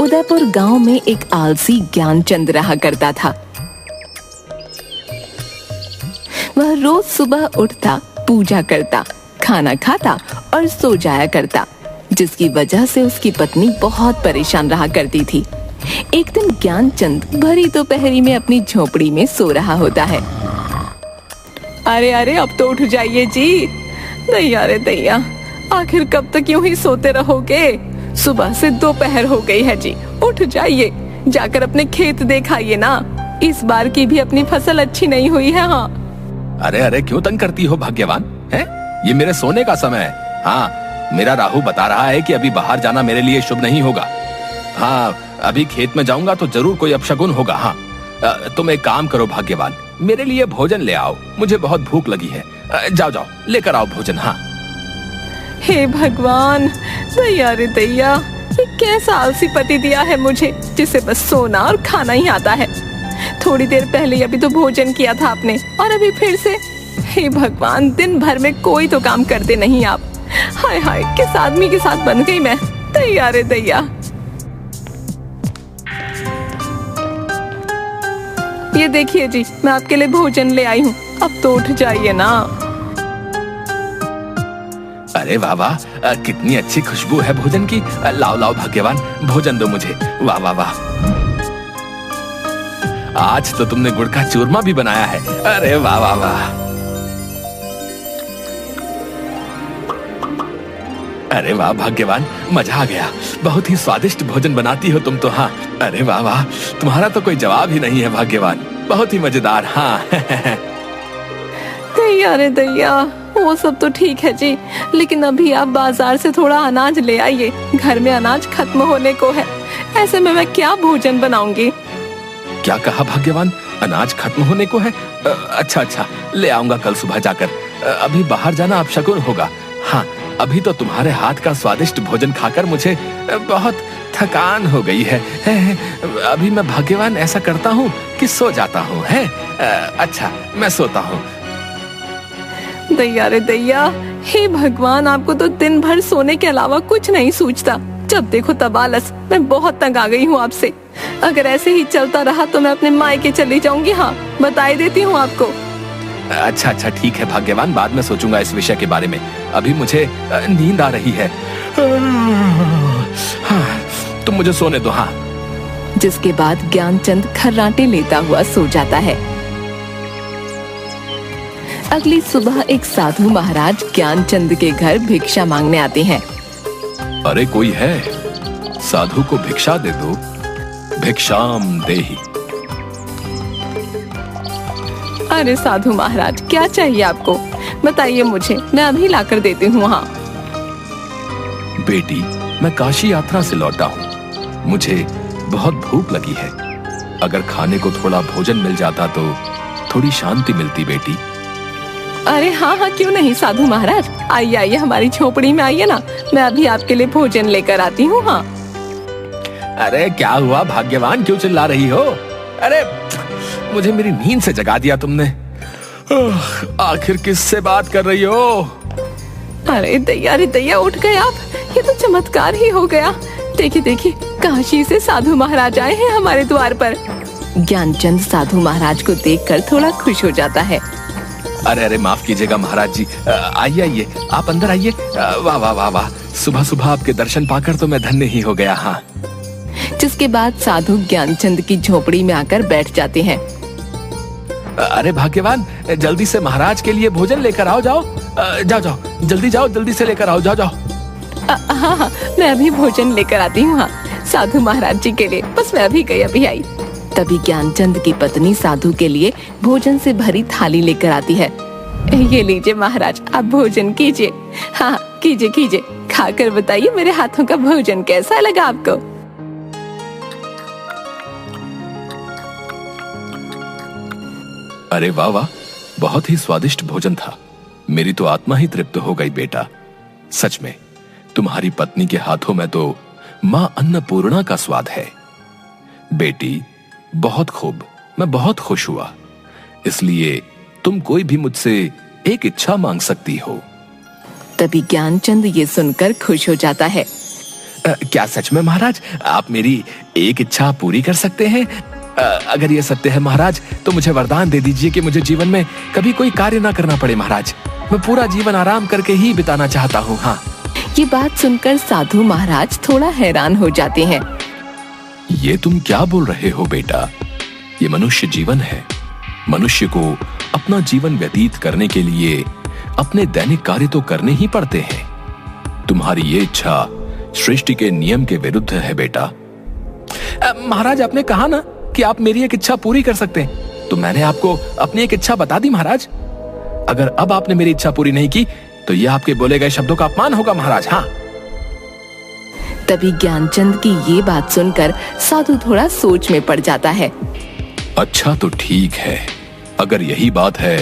उदयपुर गांव में एक आलसी ज्ञानचंद रहा करता था। वह रोज सुबह उठता, पूजा करता, खाना खाता और सो जाया करता, जिसकी वजह से उसकी पत्नी बहुत परेशान रहा करती थी। एक दिन ज्ञानचंद भरी दोपहरी में अपनी झोपड़ी में सो रहा होता है। अरे अरे, अब तो उठ जाइए जी। दैया रे दैया, आखिर कब तक यूं ही सोते रहोगे? सुबह से दोपहर हो गई है जी, उठ जाइए, जाकर अपने खेत देखाइए ना। इस बार की भी अपनी फसल अच्छी नहीं हुई है। हाँ। अरे अरे, क्यों तंग करती हो भाग्यवान? है ये मेरे सोने का समय है। हाँ, मेरा राहु बता रहा है कि अभी बाहर जाना मेरे लिए शुभ नहीं होगा। हाँ, अभी खेत में जाऊंगा तो जरूर कोई अपशगुन होगा। हाँ, तुम एक काम करो भाग्यवान, मेरे लिए भोजन ले आओ, मुझे बहुत भूख लगी है। जाओ जाओ, लेकर आओ भोजन। हाँ। हे भगवान, दैया रे दैया, ये कैसा आलसी पति दिया है मुझे, जिसे बस सोना और खाना ही आता है। थोड़ी देर पहले अभी तो भोजन किया था आपने, और अभी फिर से। हे भगवान, दिन भर में कोई तो काम करते नहीं आप। हाय हाय, किस आदमी के साथ बन गई मैं। दैया रे दैया। ये देखिए जी, मैं आपके लिए भोजन ले आई हूँ, अब तो उठ जाइए ना। अरे वाह वाह, कितनी अच्छी खुशबू है भोजन की। लाओ लाओ भाग्यवान, भोजन दो मुझे। वाह वाह वाह, आज तो तुमने गुड़ का चूरमा भी बनाया है। अरे वाह वाह वाह। अरे वाह भाग्यवान, मजा आ गया। बहुत ही स्वादिष्ट भोजन बनाती हो तुम तो। हाँ, अरे वाह वाह, तुम्हारा तो कोई जवाब ही नहीं है भाग्यवान, बहुत ही मजेदार। हाँ। दैया रे दैया, वो सब तो ठीक है जी, लेकिन अभी आप बाजार से थोड़ा अनाज ले आइए। घर में अनाज खत्म होने को है, ऐसे में मैं क्या भोजन बनाऊंगी? क्या कहा भाग्यवान? अनाज खत्म होने को है? अच्छा अच्छा, ले आऊंगा कल सुबह जाकर। अभी बाहर जाना अपशगुन होगा। हाँ, अभी तो तुम्हारे हाथ का स्वादिष्ट भोजन खाकर मुझे बहुत थकान हो गई है। अभी मैं भाग्यवान ऐसा करता हूँ कि सो जाता हूँ। है अच्छा, मैं सोता हूँ। दैया रे दैया, हे भगवान, आपको तो दिन भर सोने के अलावा कुछ नहीं सूझता। जब देखो तब आलस। मैं बहुत तंग आ गई हूँ आपसे। अगर ऐसे ही चलता रहा तो मैं अपने मायके चली जाऊंगी। हाँ, बताई देती हूँ आपको। अच्छा अच्छा, ठीक है भाग्यवान, बाद में सोचूंगा इस विषय के बारे में। अभी मुझे नींद आ रही है। हाँ, तुम मुझे सोने दो। हाँ। जिसके बाद ज्ञानचंद खर्राटे लेता हुआ सो जाता है। अगली सुबह एक साधु महाराज ज्ञानचंद के घर भिक्षा मांगने आते हैं। अरे कोई है? साधु को भिक्षा दे दो, भिक्षाम देहि। अरे साधु महाराज, क्या चाहिए आपको? बताइए मुझे, मैं अभी लाकर देती हूँ। हाँ। बेटी, मैं काशी यात्रा से लौटा हूँ, मुझे बहुत भूख लगी है। अगर खाने को थोड़ा भोजन मिल जाता तो थोड़ी शांति मिलती बेटी। अरे हाँ हाँ, क्यों नहीं साधु महाराज, आइए आइए, हमारी झोपड़ी में आइए ना, मैं अभी आपके लिए भोजन लेकर आती हूँ। हाँ। अरे क्या हुआ भाग्यवान, क्यों चिल्ला रही हो? अरे मुझे मेरी नींद से जगा दिया तुमने। आखिर किससे बात कर रही हो? अरे दैया रे दैया, उठ गए आप, ये तो चमत्कार ही हो गया। देखिए देखिए, काशी से साधु महाराज आए हैं हमारे द्वार पर। ज्ञानचंद साधु महाराज को देखकर थोड़ा खुश हो जाता है। अरे अरे, माफ कीजिएगा महाराज जी, आइए आइए, आप अंदर आइए। वाह वाह वाह वाह, सुबह सुबह आपके दर्शन पाकर तो मैं धन्य ही हो गया। हाँ। जिसके बाद साधु ज्ञानचंद की झोपड़ी में आकर बैठ जाते हैं। अरे भाग्यवान, जल्दी से महाराज के लिए भोजन लेकर आओ। जाओ जाओ जाओ, जल्दी जाओ, जल्दी से लेकर आओ। जाओ जाओ। हाँ हाँ, मैं अभी भोजन लेकर आती हूँ। हाँ, साधु महाराज जी के लिए, बस मैं अभी गई, अभी आई। तभी ज्ञानचंद की पत्नी साधु के लिए भोजन से भरी थाली लेकर आती है। ये लीजिए महाराज, आप भोजन कीजिए। हाँ, कीजिए कीजिए, खाकर बताइए मेरे हाथों का भोजन कैसा लगा आपको। अरे वाह वाह, बहुत ही स्वादिष्ट भोजन था। मेरी तो आत्मा ही तृप्त हो गई बेटा। सच में तुम्हारी पत्नी के हाथों में तो मां अन्नपूर्णा का स्वाद है। बेटी बहुत खूब, मैं बहुत खुश हुआ। इसलिए तुम कोई भी मुझसे एक इच्छा मांग सकती हो। तभी ज्ञानचंद ये सुनकर खुश हो जाता है। क्या सच में महाराज आप मेरी एक इच्छा पूरी कर सकते हैं? अगर ये सत्य है महाराज तो मुझे वरदान दे दीजिए कि मुझे जीवन में कभी कोई कार्य ना करना पड़े महाराज। मैं पूरा जीवन आराम करके ही बिताना चाहता हूँ। हाँ। ये बात सुनकर साधु महाराज थोड़ा हैरान हो जाते हैं। ये तुम क्या बोल रहे हो बेटा? ये मनुष्य जीवन है। मनुष्य को अपना जीवन व्यतीत करने के लिए अपने दैनिक कार्य तो करने ही पड़ते हैं। तुम्हारी ये इच्छा सृष्टि के नियम के विरुद्ध है बेटा। महाराज आपने कहा ना कि आप मेरी एक इच्छा पूरी कर सकते हैं, तो मैंने आपको अपनी एक इच्छा बता दी महाराज। अगर अब आपने मेरी इच्छा पूरी नहीं की तो यह आपके बोले गए शब्दों का अपमान होगा महाराज। हाँ। तभी ज्ञानचंद की ये बात सुनकर साधु थोड़ा सोच में पड़ जाता है। अच्छा तो ठीक है, अगर यही बात है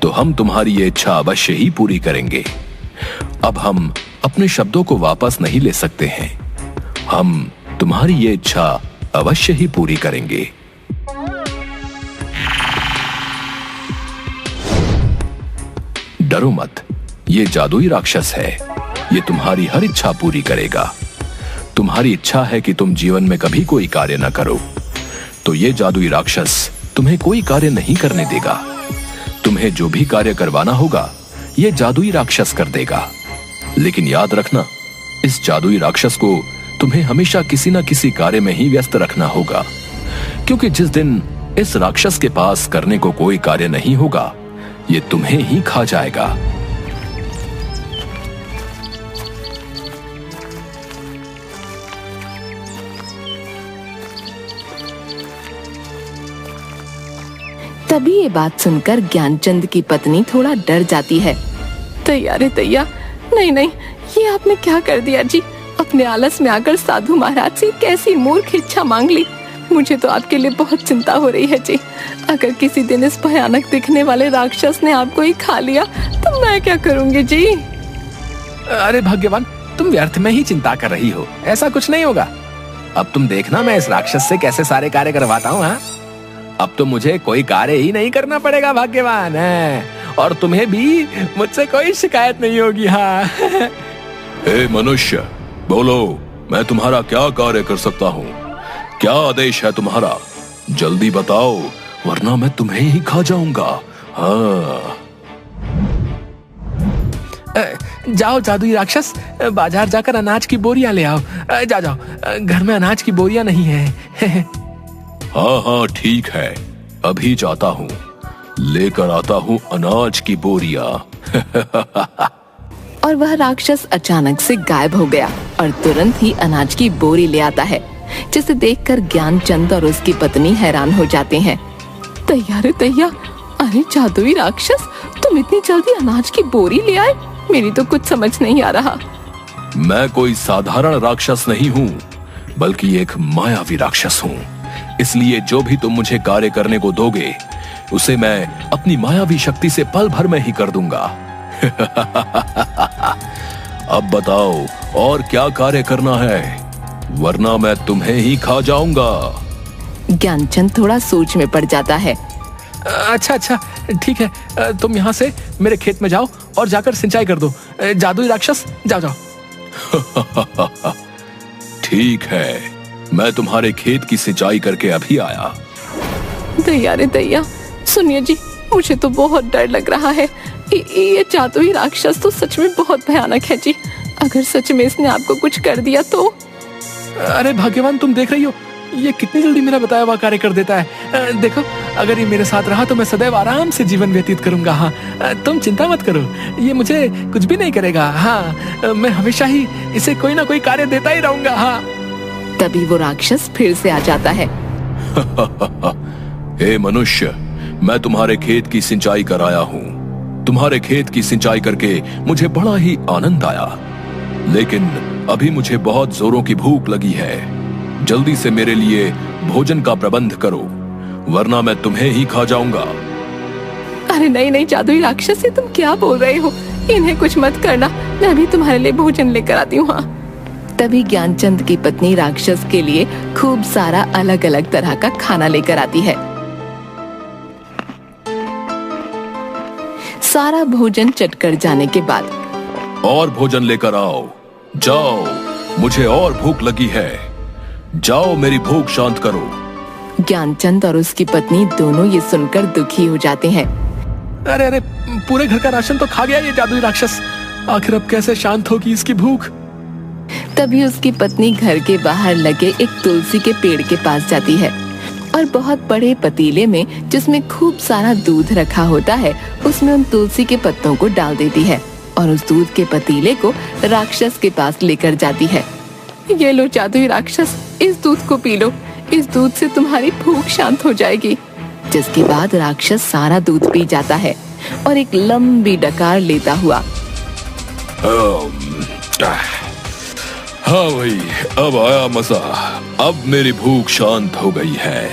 तो हम तुम्हारी ये इच्छा अवश्य ही पूरी करेंगे। अब हम अपने शब्दों को वापस नहीं ले सकते हैं। हम तुम्हारी ये इच्छा अवश्य ही पूरी करेंगे। डरो मत, ये जादुई राक्षस है। ये तुम्हारी हर इच्छा पूरी करेगा। तुम्हारी इच्छा है कि तुम जीवन में कभी कोई कार्य न करो, तो ये जादुई राक्षस तुम्हें कोई कार्य नहीं करने देगा। तुम्हें जो भी कार्य करवाना होगा ये जादुई राक्षस कर देगा। लेकिन याद रखना, इस जादुई राक्षस को तुम्हें हमेशा किसी न किसी कार्य में ही व्यस्त रखना होगा, क्योंकि जिस दिन इस राक्षस के पास करने को कोई कार्य नहीं होगा ये तुम्हें ही खा जाएगा। तभी ये बात सुनकर ज्ञानचंद की पत्नी थोड़ा डर जाती है। तैया रे तैया, नहीं नहीं, ये आपने क्या कर दिया जी? अपने आलस में आकर साधु महाराज से कैसी मूर्ख इच्छा मांग ली। मुझे तो आपके लिए बहुत चिंता हो रही है जी। अगर किसी दिन इस भयानक दिखने वाले राक्षस ने आपको ही खा लिया तो मैं क्या करूंगी जी? अरे भाग्यवान, तुम व्यर्थ में ही चिंता कर रही हो। ऐसा कुछ नहीं होगा। अब तुम देखना मैं इस राक्षस से कैसे सारे कार्य करवाता हूँ। हाँ, अब तो मुझे कोई कार्य ही नहीं करना पड़ेगा भाग्यवान है, और तुम्हें भी मुझसे कोई शिकायत नहीं होगी। हाँ। हे मनुष्य, बोलो, मैं तुम्हारा क्या कार्य कर सकता हूँ? क्या आदेश है तुम्हारा? जल्दी बताओ, वरना मैं तुम्हें ही खा जाऊंगा। हाँ। जाओ जादुई राक्षस, बाजार जाकर अनाज की बोरियां ले आओ। जाओ जाओ, घर में अनाज की बोरियां नहीं है। हाँ हाँ ठीक है, अभी जाता हूँ, लेकर आता हूँ अनाज की बोरियां। और वह राक्षस अचानक से गायब हो गया और तुरंत ही अनाज की बोरी ले आता है, जिसे देखकर ज्ञानचंद और उसकी पत्नी हैरान हो जाते हैं। तैया रे तैया, अरे जादुई राक्षस, तुम इतनी जल्दी अनाज की बोरी ले आए? मेरी तो कुछ समझ नहीं आ रहा। मैं कोई साधारण राक्षस नहीं हूँ, बल्कि एक मायावी राक्षस हूँ। इसलिए जो भी तुम मुझे कार्य करने को दोगे उसे मैं अपनी मायावी शक्ति से पल भर में ही कर दूंगा। अब बताओ और क्या कार्य करना है, वरना मैं तुम्हें ही खा जाऊंगा। ज्ञानचंद थोड़ा सोच में पड़ जाता है। अच्छा अच्छा ठीक है, तुम यहाँ से मेरे खेत में जाओ और जाकर सिंचाई कर दो। जादुई राक्षस, जाओ जाओ। ठीक है, मैं तुम्हारे खेत की सिंचाई करके अभी आया। दैया रे दैया, सुनिए जी, मुझे तो बहुत डर लग रहा है। ये जादुई राक्षस तो सच में बहुत भयानक है जी। अगर सच में इसने आपको कुछ कर दिया तो? अरे भाग्यवान, तुम देख रही हो ये कितनी जल्दी मेरा बताया हुआ कार्य कर देता है। देखो, अगर ये मेरे साथ रहा तो मैं सदैव आराम से जीवन व्यतीत करूंगा। हाँ, तुम चिंता मत करो, ये मुझे कुछ भी नहीं करेगा। हाँ, मैं हमेशा ही इसे कोई ना कोई कार्य देता ही रहूंगा। हाँ। तभी वो राक्षस फिर से आ जाता है। हे मनुष्य, मैं तुम्हारे खेत की सिंचाई कराया हूँ। तुम्हारे खेत की सिंचाई करके मुझे बड़ा ही आनंद आया, लेकिन अभी मुझे बहुत जोरों की भूख लगी है। जल्दी से मेरे लिए भोजन का प्रबंध करो, वरना मैं तुम्हें ही खा जाऊंगा। अरे नहीं नहीं जादुई राक्षस, तुम क्या बोल रहे हो? इन्हें कुछ मत करना, मैं अभी तुम्हारे लिए भोजन लेकर आती हूँ। हाँ। तभी ज्ञानचंद की पत्नी राक्षस के लिए खूब सारा अलग अलग तरह का खाना लेकर आती है। सारा भोजन चटकर जाने के बाद और भोजन लेकर आओ, जाओ मुझे और भूख लगी है। जाओ मेरी भूख शांत करो। ज्ञानचंद और उसकी पत्नी दोनों ये सुनकर दुखी हो जाते हैं। अरे अरे, पूरे घर का राशन तो खा गया ये जादुई राक्षस। आखिर अब कैसे शांत होगी इसकी भूख। तभी उसकी पत्नी घर के बाहर लगे एक तुलसी के पेड़ के पास जाती है और बहुत बड़े पतीले में, जिसमें खूब सारा दूध रखा होता है, उसमें उन तुलसी के पत्तों को डाल देती है और उस दूध के पतीले को राक्षस के पास लेकर जाती है। ये लो जादुई राक्षस, इस दूध को पी लो, इस दूध से तुम्हारी भूख शांत हो जाएगी। जिसके बाद राक्षस सारा दूध पी जाता है और एक लंबी डकार लेता हुआ, हाँ भाई, अब आया मजा। अब मेरी भूख शांत हो गई है।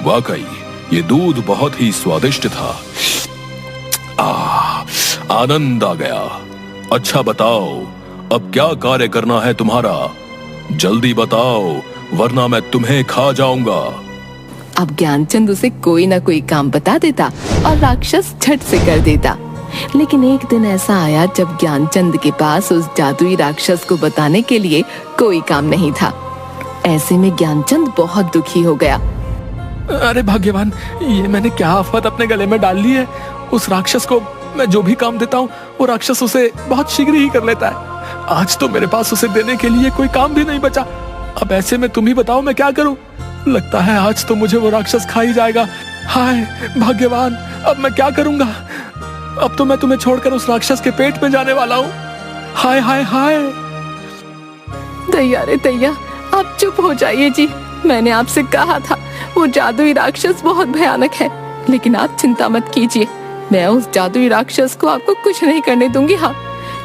वाकई ये दूध बहुत ही स्वादिष्ट था। आनंद आ गया। अच्छा बताओ, अब क्या कार्य करना है तुम्हारा? जल्दी बताओ, वरना मैं तुम्हें खा जाऊंगा। अब ज्ञानचंद उसे कोई ना कोई काम बता देता और राक्षस झट से कर देता। लेकिन एक दिन ऐसा आया जब ज्ञानचंद के पास उस जादुई राक्षस को बताने के लिए कोई काम नहीं था। ऐसे में ज्ञानचंद बहुत दुखी हो गया। अरे भाग्यवान, ये मैंने क्या आफत अपने गले में डाल ली है। उस राक्षस को मैं जो भी काम देता हूँ वो राक्षस उसे बहुत शीघ्र ही कर लेता है। आज तो मेरे पास उसे देने के लिए कोई काम भी नहीं बचा। अब ऐसे में तुम ही बताओ मैं क्या करूं। लगता है आज तो मुझे वो राक्षस खा ही जाएगा। हाय भाग्यवान, अब मैं क्या करूंगा? अब तो मैं तुम्हें छोड़कर उस राक्षस के पेट में जाने वाला हूँ। हाय हाय हाय। दैया रे दैया, आप चुप हो जाइए जी। मैंने आपसे कहा था वो जादुई राक्षस बहुत भयानक है, लेकिन आप चिंता मत कीजिए। मैं उस जादुई राक्षस को आपको कुछ नहीं करने दूंगी। हाँ,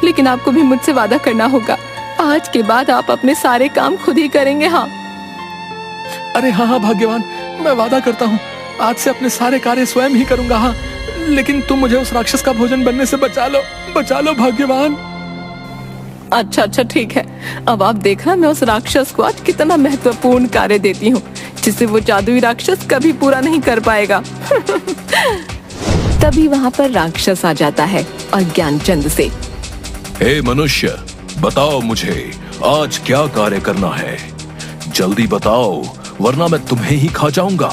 लेकिन आपको भी मुझसे वादा करना होगा। आज के बाद आप अपने सारे काम खुद ही करेंगे। हाँ। अरे हाँ हाँ भाग्यवान, मैं वादा करता हूँ आज से अपने सारे कार्य स्वयं ही करूंगा। हाँ, लेकिन तुम मुझे उस राक्षस का भोजन बनने से बचा लो भाग्यवान। अच्छा ठीक है। अब आप देखना मैं उस राक्षस को आज कितना महत्वपूर्ण कार्य देती हूँ, जिसे वो जादुई राक्षस कभी पूरा नहीं कर पाएगा। तभी वहाँ पर राक्षस आ जाता है और ज्ञानचंद से, हे मनुष्य, बताओ मुझे आज क्या कार्य करना है। जल्दी बताओ, वरना मैं तुम्हें ही खा जाऊंगा।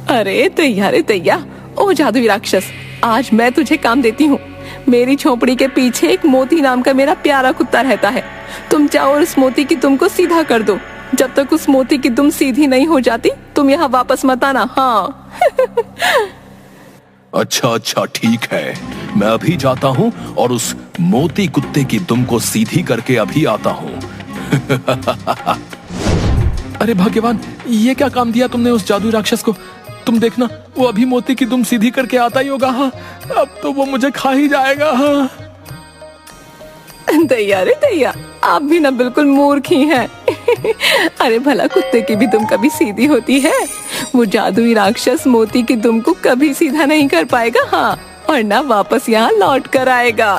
अरे दैया, ओ जादुई राक्षस, आज मैं तुझे काम देती हूँ। मेरी झोपड़ी के पीछे एक मोती नाम का मेरा प्यारा कुत्ता रहता है। तुम जाओ और उस मोती की दुम को सीधा कर दो। जब तक उस मोती की दुम सीधी नहीं हो जाती तुम यहाँ वापस मत आना। हाँ। अच्छा ठीक है, मैं अभी जाता हूँ और उस मोती कुत्ते की दुम को सीधी करके अभी आता हूँ। अरे भाग्यवान, ये क्या काम दिया तुमने उस जादुई राक्षस को? तुम देखना, वो अभी मोती की दुम सीधी करके आता ही होगा। हाँ, अब तो वो मुझे खा ही जाएगा। हाँ। दैया, आप भी ना बिल्कुल मूर्ख ही हैं। अरे भला कुत्ते की भी दुम कभी सीधी होती है? वो जादुई राक्षस मोती की दुम को कभी सीधा नहीं कर पाएगा। हाँ, और ना वापस यहाँ लौट कर आएगा।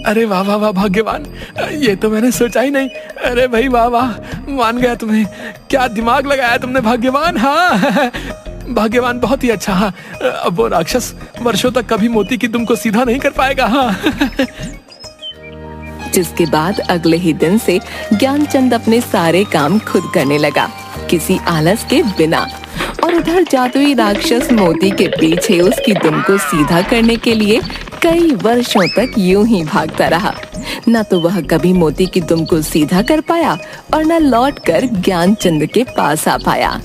अरे वाह वाह वाह भाग्यवान, ये तो मैंने सोचा ही नहीं। अरे भाई वाह वाह, मान गया तुम्हें। क्या दिमाग लगाया तुमने भाग्यवान। हाँ भाग्यवान, बहुत ही अच्छा। हाँ, अब वो राक्षस वर्षों तक कभी मोती की दुम को सीधा नहीं कर पाएगा। हाँ। जिसके बाद अगले ही दिन से ज्ञानचंद अपने सारे काम खुद करने लगा, किसी आलस के बिना। और उधर जादुई राक्षस मोती के पीछे उसकी दुम को सीधा करने के लिए कई वर्षों तक यूं ही भागता रहा। न तो वह कभी मोती की दुम को सीधा कर पाया और न लौटकर ज्ञानचंद के पास आ पाया।